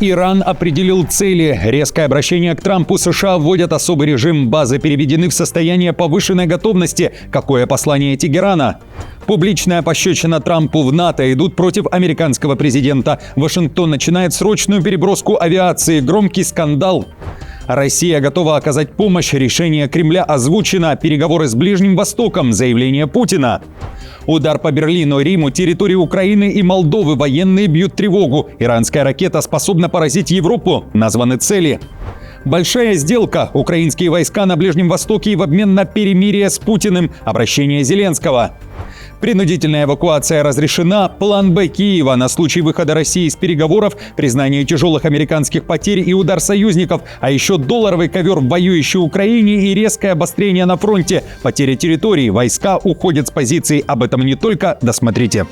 Иран определил цели. Резкое обращение к Трампу. США вводят особый режим. Базы переведены в состояние повышенной готовности. Какое послание Тегерана? Публичная пощечина Трампу в НАТО. Идут против американского президента. Вашингтон начинает срочную переброску авиации. Громкий скандал. Россия готова оказать помощь. Решение Кремля озвучено. Переговоры с Ближним Востоком. Заявление Путина. Удар по Берлину, Риму, территории Украины и Молдовы. Военные бьют тревогу. Иранская ракета способна поразить Европу. Названы цели. Большая сделка. Украинские войска на Ближнем Востоке в обмен на перемирие с Путиным. Обращение Зеленского. Принудительная эвакуация разрешена. План Б Киева на случай выхода России из переговоров, признание тяжелых американских потерь и удар союзников, а еще долларовый ковер в воюющей Украине и резкое обострение на фронте. Потеря территории, войска уходят с позиций. Об этом не только. Досмотрите.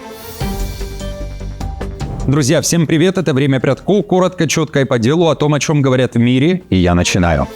Друзья, всем привет. Это «Время Прядко». Коротко, четко и по делу о том, о чем говорят в мире. И я начинаю.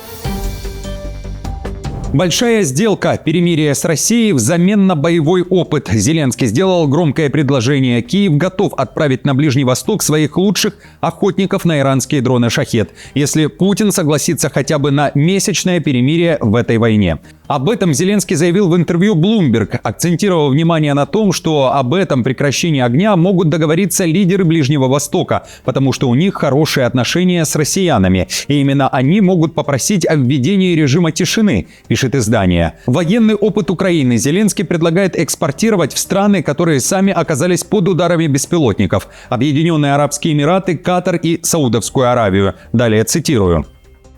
Большая сделка. Перемирие с Россией взамен на боевой опыт. Зеленский сделал громкое предложение. Киев готов отправить на Ближний Восток своих лучших охотников на иранские дроны «Шахед», если Путин согласится хотя бы на месячное перемирие в этой войне. Об этом Зеленский заявил в интервью Bloomberg, акцентировав внимание на том, что об этом прекращении огня могут договориться лидеры Ближнего Востока, потому что у них хорошие отношения с россиянами. И именно они могут попросить о введении режима тишины, пишет издание. Военный опыт Украины Зеленский предлагает экспортировать в страны, которые сами оказались под ударами беспилотников: Объединенные Арабские Эмираты, Катар и Саудовскую Аравию. Далее цитирую.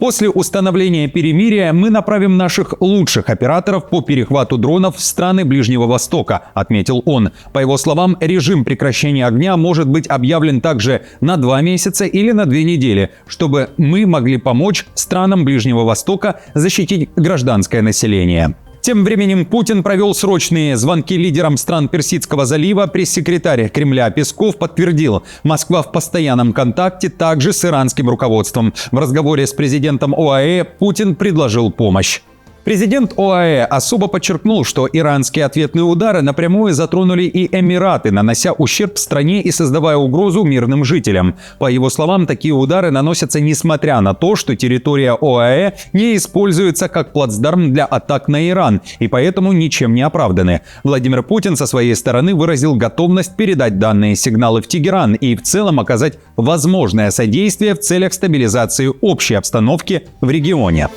После установления перемирия мы направим наших лучших операторов по перехвату дронов в страны Ближнего Востока, отметил он. По его словам, режим прекращения огня может быть объявлен также на 2 месяца или на 2 недели, чтобы мы могли помочь странам Ближнего Востока защитить гражданское население. Тем временем Путин провел срочные звонки лидерам стран Персидского залива. Пресс-секретарь Кремля Песков подтвердил, Москва в постоянном контакте также с иранским руководством. В разговоре с президентом ОАЭ Путин предложил помощь. Президент ОАЭ особо подчеркнул, что иранские ответные удары напрямую затронули и Эмираты, нанося ущерб стране и создавая угрозу мирным жителям. По его словам, такие удары наносятся несмотря на то, что территория ОАЭ не используется как плацдарм для атак на Иран и поэтому ничем не оправданы. Владимир Путин со своей стороны выразил готовность передать данные сигналы в Тегеран и в целом оказать возможное содействие в целях стабилизации общей обстановки в регионе.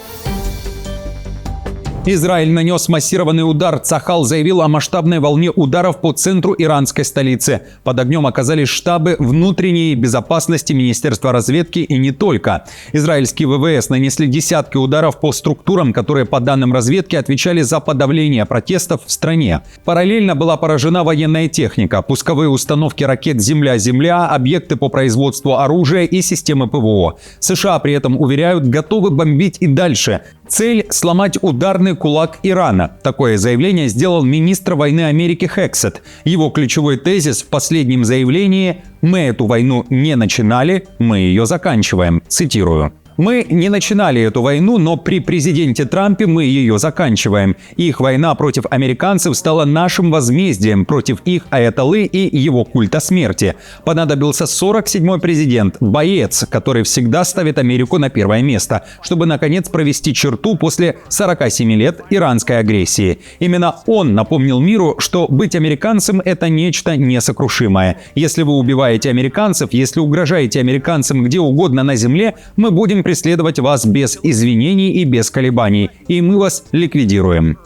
Израиль нанес массированный удар. Цахал заявил о масштабной волне ударов по центру иранской столицы. Под огнем оказались штабы внутренней безопасности, Министерства разведки и не только. Израильские ВВС нанесли десятки ударов по структурам, которые, по данным разведки, отвечали за подавление протестов в стране. Параллельно была поражена военная техника, пусковые установки ракет «Земля-Земля», объекты по производству оружия и системы ПВО. США при этом уверяют, готовы бомбить и дальше. Цель – сломать ударный кулак Ирана. Такое заявление сделал министр войны Америки Хексет. Его ключевой тезис в последнем заявлении – «Мы эту войну не начинали, мы ее заканчиваем». Цитирую. «Мы не начинали эту войну, но при президенте Трампе мы ее заканчиваем. Их война против американцев стала нашим возмездием против их аятоллы и его культа смерти. Понадобился 47-й президент, боец, который всегда ставит Америку на первое место, чтобы наконец провести черту после 47 лет иранской агрессии. Именно он напомнил миру, что быть американцем – это нечто несокрушимое. Если вы убиваете американцев, если угрожаете американцам где угодно на земле, мы будем преследовать вас без извинений и без колебаний, и мы вас ликвидируем».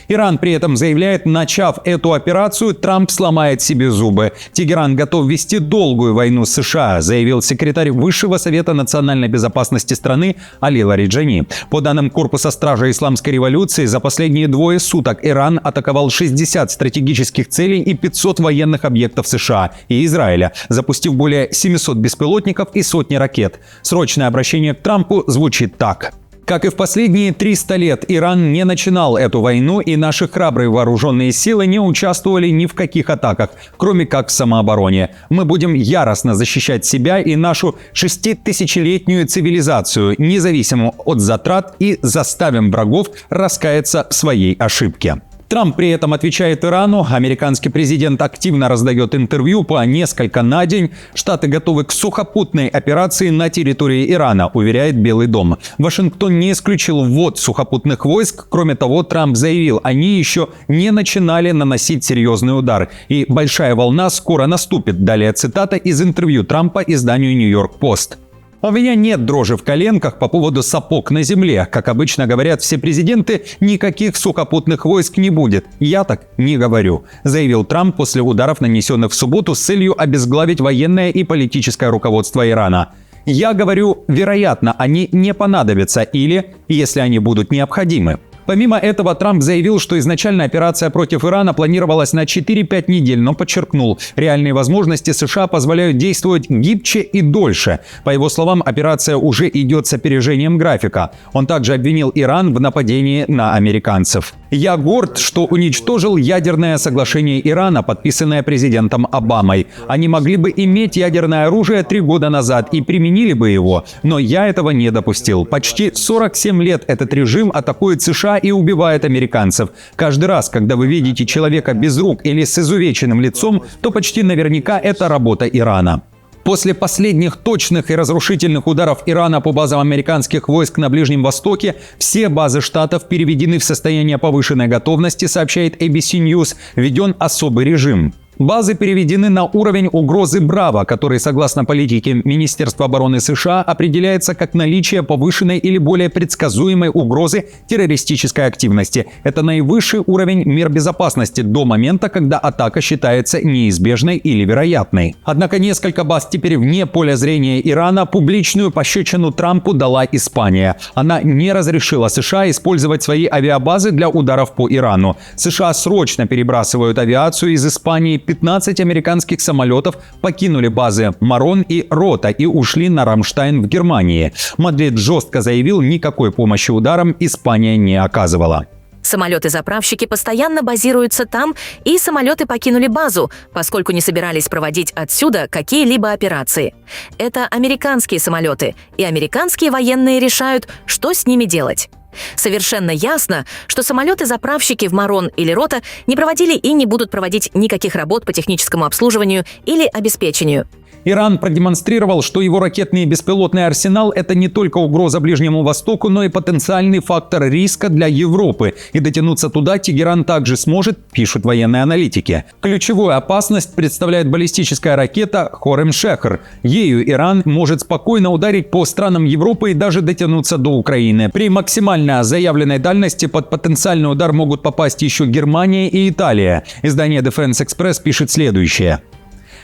Иран при этом заявляет, начав эту операцию, Трамп сломает себе зубы. Тегеран готов вести долгую войну с США, заявил секретарь Высшего совета национальной безопасности страны Али Лариджани. По данным Корпуса стражей Исламской революции, за последние 2 суток Иран атаковал 60 стратегических целей и 500 военных объектов США и Израиля, запустив более 700 беспилотников и сотни ракет. Срочное обращение к Трампу звучит так. Как и в последние 300 лет, Иран не начинал эту войну, и наши храбрые вооруженные силы не участвовали ни в каких атаках, кроме как в самообороне. Мы будем яростно защищать себя и нашу 6000-летнюю цивилизацию, независимо от затрат, и заставим врагов раскаяться в своей ошибке. Трамп при этом отвечает Ирану. Американский президент активно раздает интервью по несколько на день. Штаты готовы к сухопутной операции на территории Ирана, уверяет Белый дом. Вашингтон не исключил ввод сухопутных войск. Кроме того, Трамп заявил, они еще не начинали наносить серьезный удар. И большая волна скоро наступит. Далее цитата из интервью Трампа изданию «Нью-Йорк Пост». «У меня нет дрожи в коленках по поводу сапог на земле. Как обычно говорят все президенты, никаких сухопутных войск не будет. Я так не говорю», заявил Трамп после ударов, нанесенных в субботу с целью обезглавить военное и политическое руководство Ирана. «Я говорю, вероятно, они не понадобятся или, если они будут необходимы». Помимо этого, Трамп заявил, что изначально операция против Ирана планировалась на 4-5 недель, но подчеркнул, реальные возможности США позволяют действовать гибче и дольше. По его словам, операция уже идет с опережением графика. Он также обвинил Иран в нападении на американцев. «Я горд, что уничтожил ядерное соглашение Ирана, подписанное президентом Обамой. Они могли бы иметь ядерное оружие 3 года назад и применили бы его, но я этого не допустил. Почти 47 лет этот режим атакует США и убивает американцев. Каждый раз, когда вы видите человека без рук или с изувеченным лицом, то почти наверняка это работа Ирана». После последних точных и разрушительных ударов Ирана по базам американских войск на Ближнем Востоке все базы штатов переведены в состояние повышенной готовности, сообщает ABC News, введен особый режим. Базы переведены на уровень угрозы «Браво», который, согласно политике Министерства обороны США, определяется как наличие повышенной или более предсказуемой угрозы террористической активности. Это наивысший уровень мер безопасности до момента, когда атака считается неизбежной или вероятной. Однако несколько баз теперь вне поля зрения Ирана. Публичную пощечину Трампу дала Испания. Она не разрешила США использовать свои авиабазы для ударов по Ирану. США срочно перебрасывают авиацию из Испании. 15 американских самолетов покинули базы Марон и Рота и ушли на Рамштайн в Германии. Мадрид жестко заявил, никакой помощи ударам Испания не оказывала. Самолеты-заправщики постоянно базируются там, и самолеты покинули базу, поскольку не собирались проводить отсюда какие-либо операции. Это американские самолеты, и американские военные решают, что с ними делать. Совершенно ясно, что самолеты-заправщики в Марон или Рота не проводили и не будут проводить никаких работ по техническому обслуживанию или обеспечению. Иран продемонстрировал, что его ракетный и беспилотный арсенал – это не только угроза Ближнему Востоку, но и потенциальный фактор риска для Европы. И дотянуться туда Тегеран также сможет, пишут военные аналитики. Ключевую опасность представляет баллистическая ракета «Хорем-Шехр». Ею Иран может спокойно ударить по странам Европы и даже дотянуться до Украины. При максимально заявленной дальности под потенциальный удар могут попасть еще Германия и Италия. Издание Defense Express пишет следующее.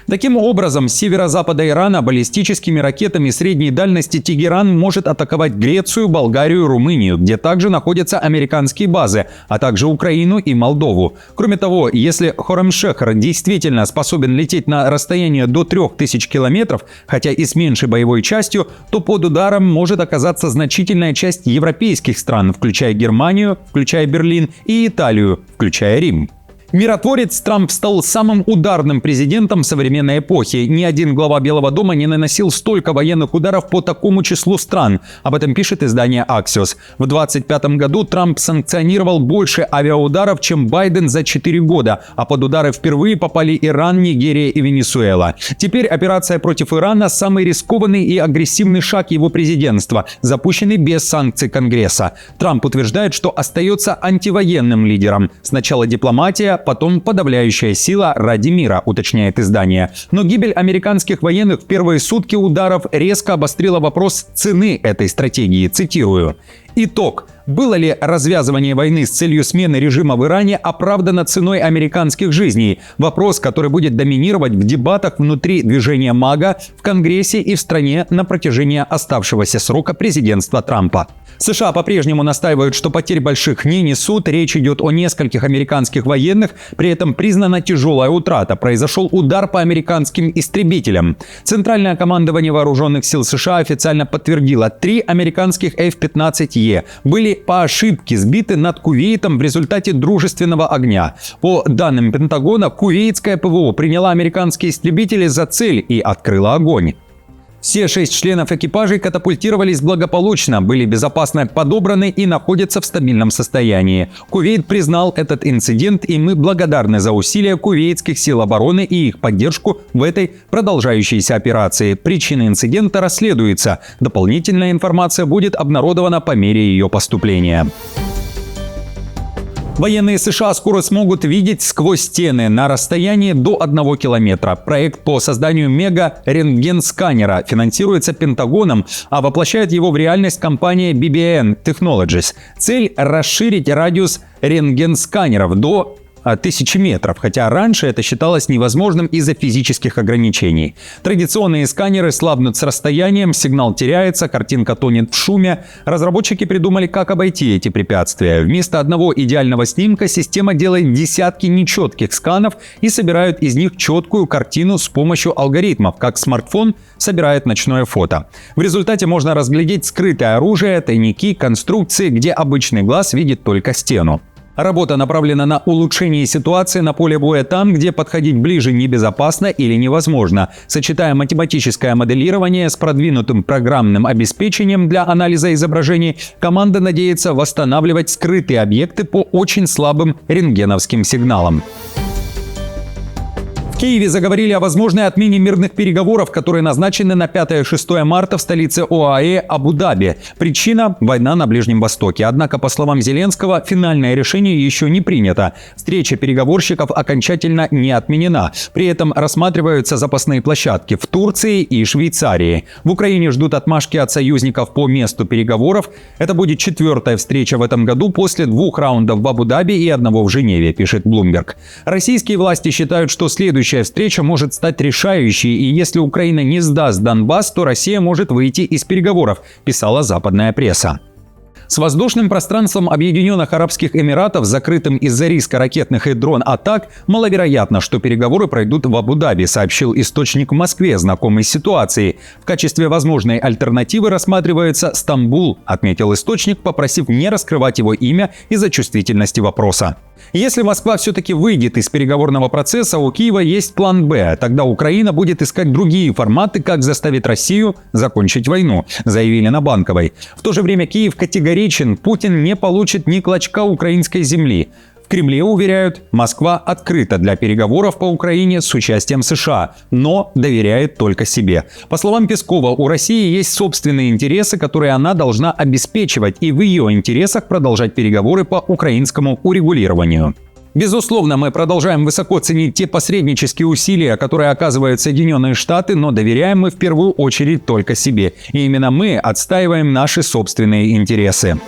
Таким образом, с северо-запада Ирана баллистическими ракетами средней дальности Тегеран может атаковать Грецию, Болгарию, Румынию, где также находятся американские базы, а также Украину и Молдову. Кроме того, если Хорем-Шехр действительно способен лететь на расстояние до 3000 километров, хотя и с меньшей боевой частью, то под ударом может оказаться значительная часть европейских стран, включая Германию, включая Берлин, и Италию, включая Рим. Миротворец Трамп стал самым ударным президентом современной эпохи. Ни один глава Белого дома не наносил столько военных ударов по такому числу стран. Об этом пишет издание Axios. В 2025 году Трамп санкционировал больше авиаударов, чем Байден за 4 года, а под удары впервые попали Иран, Нигерия и Венесуэла. Теперь операция против Ирана – самый рискованный и агрессивный шаг его президентства, запущенный без санкций Конгресса. Трамп утверждает, что остается антивоенным лидером. Сначала дипломатия, потом подавляющая сила ради мира, уточняет издание. Но гибель американских военных в первые сутки ударов резко обострила вопрос цены этой стратегии. Цитирую. Итог. Было ли развязывание войны с целью смены режима в Иране оправдано ценой американских жизней? Вопрос, который будет доминировать в дебатах внутри движения МАГА, в Конгрессе и в стране на протяжении оставшегося срока президентства Трампа. США по-прежнему настаивают, что потерь больших не несут. Речь идет о нескольких американских военных. При этом признана тяжелая утрата. Произошел удар по американским истребителям. Центральное командование вооруженных сил США официально подтвердило, 3 американских F-15E были по ошибке сбиты над Кувейтом в результате дружественного огня. По данным Пентагона, кувейтское ПВО приняло американские истребители за цель и открыло огонь. Все 6 членов экипажей катапультировались благополучно, были безопасно подобраны и находятся в стабильном состоянии. Кувейт признал этот инцидент, и мы благодарны за усилия кувейтских сил обороны и их поддержку в этой продолжающейся операции. Причины инцидента расследуются. Дополнительная информация будет обнародована по мере ее поступления. Военные США скоро смогут видеть сквозь стены на расстоянии до 1 километра. Проект по созданию мега-рентген-сканера финансируется Пентагоном, а воплощает его в реальность компания BBN Technologies. Цель – расширить радиус рентген-сканеров до 1000 метров, хотя раньше это считалось невозможным из-за физических ограничений. Традиционные сканеры слабнут с расстоянием, сигнал теряется, картинка тонет в шуме. Разработчики придумали, как обойти эти препятствия. Вместо одного идеального снимка система делает десятки нечетких сканов и собирает из них четкую картину с помощью алгоритмов, как смартфон собирает ночное фото. В результате можно разглядеть скрытое оружие, тайники, конструкции, где обычный глаз видит только стену. Работа направлена на улучшение ситуации на поле боя там, где подходить ближе небезопасно или невозможно. Сочетая математическое моделирование с продвинутым программным обеспечением для анализа изображений, команда надеется восстанавливать скрытые объекты по очень слабым рентгеновским сигналам. В Киеве заговорили о возможной отмене мирных переговоров, которые назначены на 5-6 марта в столице ОАЭ Абу-Даби. Причина – война на Ближнем Востоке. Однако, по словам Зеленского, финальное решение еще не принято. Встреча переговорщиков окончательно не отменена. При этом рассматриваются запасные площадки в Турции и Швейцарии. В Украине ждут отмашки от союзников по месту переговоров. Это будет 4-я встреча в этом году после 2 раундов в Абу-Даби и 1 в Женеве, пишет Bloomberg. Российские власти считают, что следующая встреча может стать решающей, и если Украина не сдаст Донбасс, то Россия может выйти из переговоров, писала западная пресса. С воздушным пространством Объединенных Арабских Эмиратов, закрытым из-за риска ракетных и дрон-атак, маловероятно, что переговоры пройдут в Абу-Даби, сообщил источник в Москве, знакомый с ситуацией. В качестве возможной альтернативы рассматривается Стамбул, отметил источник, попросив не раскрывать его имя из-за чувствительности вопроса. Если Москва все-таки выйдет из переговорного процесса, у Киева есть план «Б». Тогда Украина будет искать другие форматы, как заставить Россию закончить войну, заявили на Банковой. В то же время Киев категоричен: Путин не получит ни клочка украинской земли. В Кремле уверяют, Москва открыта для переговоров по Украине с участием США, но доверяет только себе. По словам Пескова, у России есть собственные интересы, которые она должна обеспечивать, и в ее интересах продолжать переговоры по украинскому урегулированию. Безусловно, мы продолжаем высоко ценить те посреднические усилия, которые оказывают Соединенные Штаты, но доверяем мы в первую очередь только себе. И именно мы отстаиваем наши собственные интересы.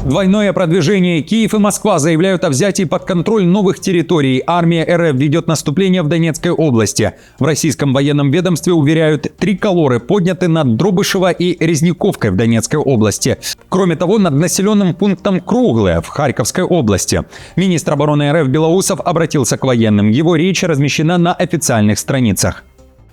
Двойное продвижение. Киев и Москва заявляют о взятии под контроль новых территорий. Армия РФ ведет наступление в Донецкой области. В российском военном ведомстве уверяют, триколоры подняты над Дробышево и Резниковкой в Донецкой области. Кроме того, над населенным пунктом Круглое в Харьковской области. Министр обороны РФ Белоусов обратился к военным. Его речь размещена на официальных страницах.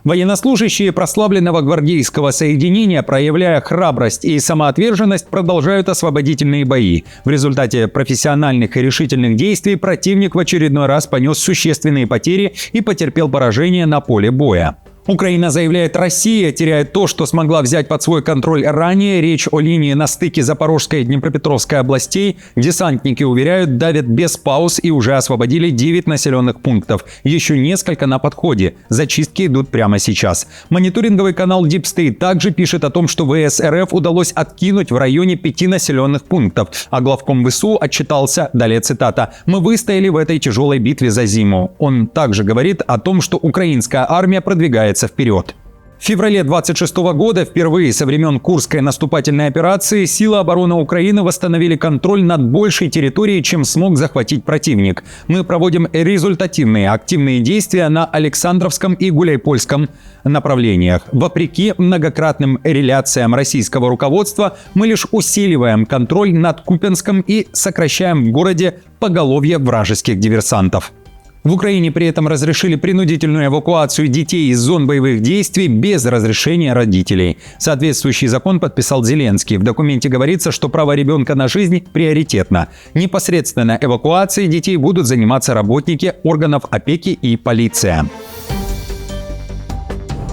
Военнослужащие прославленного гвардейского соединения, проявляя храбрость и самоотверженность, продолжают освободительные бои. В результате профессиональных и решительных действий противник в очередной раз понес существенные потери и потерпел поражение на поле боя. Украина заявляет, Россия теряет то, что смогла взять под свой контроль ранее. Речь о линии на стыке Запорожской и Днепропетровской областей. Десантники уверяют, давят без пауз и уже освободили 9 населенных пунктов. Еще несколько на подходе. Зачистки идут прямо сейчас. Мониторинговый канал Deep State также пишет о том, что ВС РФ удалось откинуть в районе 5 населенных пунктов. А главком ВСУ отчитался, далее цитата, «Мы выстояли в этой тяжелой битве за зиму». Он также говорит о том, что украинская армия продвигается вперед. В феврале 26 года, впервые со времен Курской наступательной операции, силы обороны Украины восстановили контроль над большей территорией, чем смог захватить противник. Мы проводим результативные активные действия на Александровском и Гуляйпольском направлениях. Вопреки многократным реляциям российского руководства, мы лишь усиливаем контроль над Купянском и сокращаем в городе поголовье вражеских диверсантов. В Украине при этом разрешили принудительную эвакуацию детей из зон боевых действий без разрешения родителей. Соответствующий закон подписал Зеленский. В документе говорится, что право ребенка на жизнь приоритетно. Непосредственно эвакуацией детей будут заниматься работники органов опеки и полиция.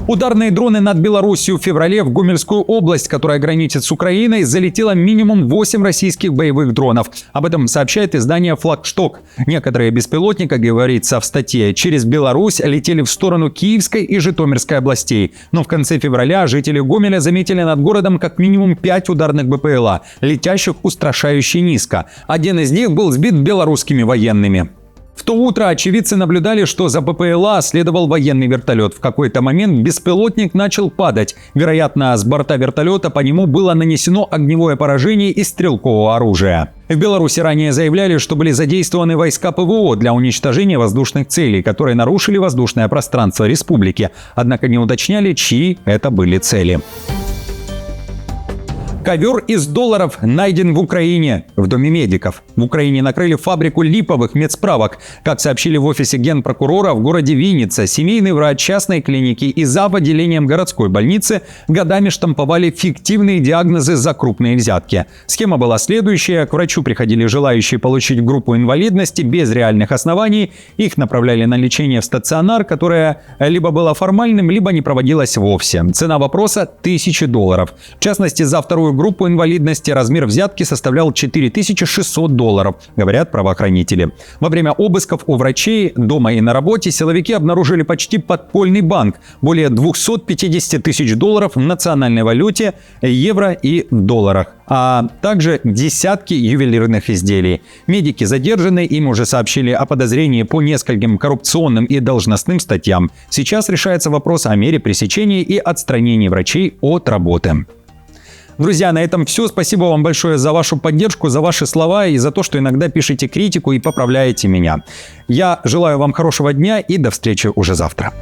Ударные дроны над Белоруссией в феврале в Гомельскую область, которая граничит с Украиной, залетело минимум 8 российских боевых дронов. Об этом сообщает издание «Флагшток». Некоторые беспилотники, как говорится в статье, через Беларусь летели в сторону Киевской и Житомирской областей. Но в конце февраля жители Гомеля заметили над городом как минимум 5 ударных БПЛА, летящих устрашающе низко. Один из них был сбит белорусскими военными. В то утро очевидцы наблюдали, что за БПЛА следовал военный вертолет. В какой-то момент беспилотник начал падать. Вероятно, с борта вертолета по нему было нанесено огневое поражение из стрелкового оружия. В Беларуси ранее заявляли, что были задействованы войска ПВО для уничтожения воздушных целей, которые нарушили воздушное пространство республики. Однако не уточняли, чьи это были цели. Ковер из долларов найден в Украине, в Доме медиков. В Украине накрыли фабрику липовых медсправок. Как сообщили в офисе генпрокурора в городе Винница, семейный врач частной клиники и зав. Отделением городской больницы годами штамповали фиктивные диагнозы за крупные взятки. Схема была следующая. К врачу приходили желающие получить группу инвалидности без реальных оснований. Их направляли на лечение в стационар, которое либо было формальным, либо не проводилось вовсе. Цена вопроса – $1000. В частности, за вторую группу инвалидности размер взятки составлял $4600, говорят правоохранители. Во время обысков у врачей дома и на работе силовики обнаружили почти подпольный банк, более $250 тысяч в национальной валюте, евро и долларах, а также десятки ювелирных изделий. Медики задержаны, им уже сообщили о подозрении по нескольким коррупционным и должностным статьям. Сейчас решается вопрос о мере пресечения и отстранении врачей от работы. Друзья, на этом все. Спасибо вам большое за вашу поддержку, за ваши слова и за то, что иногда пишете критику и поправляете меня. Я желаю вам хорошего дня и до встречи уже завтра.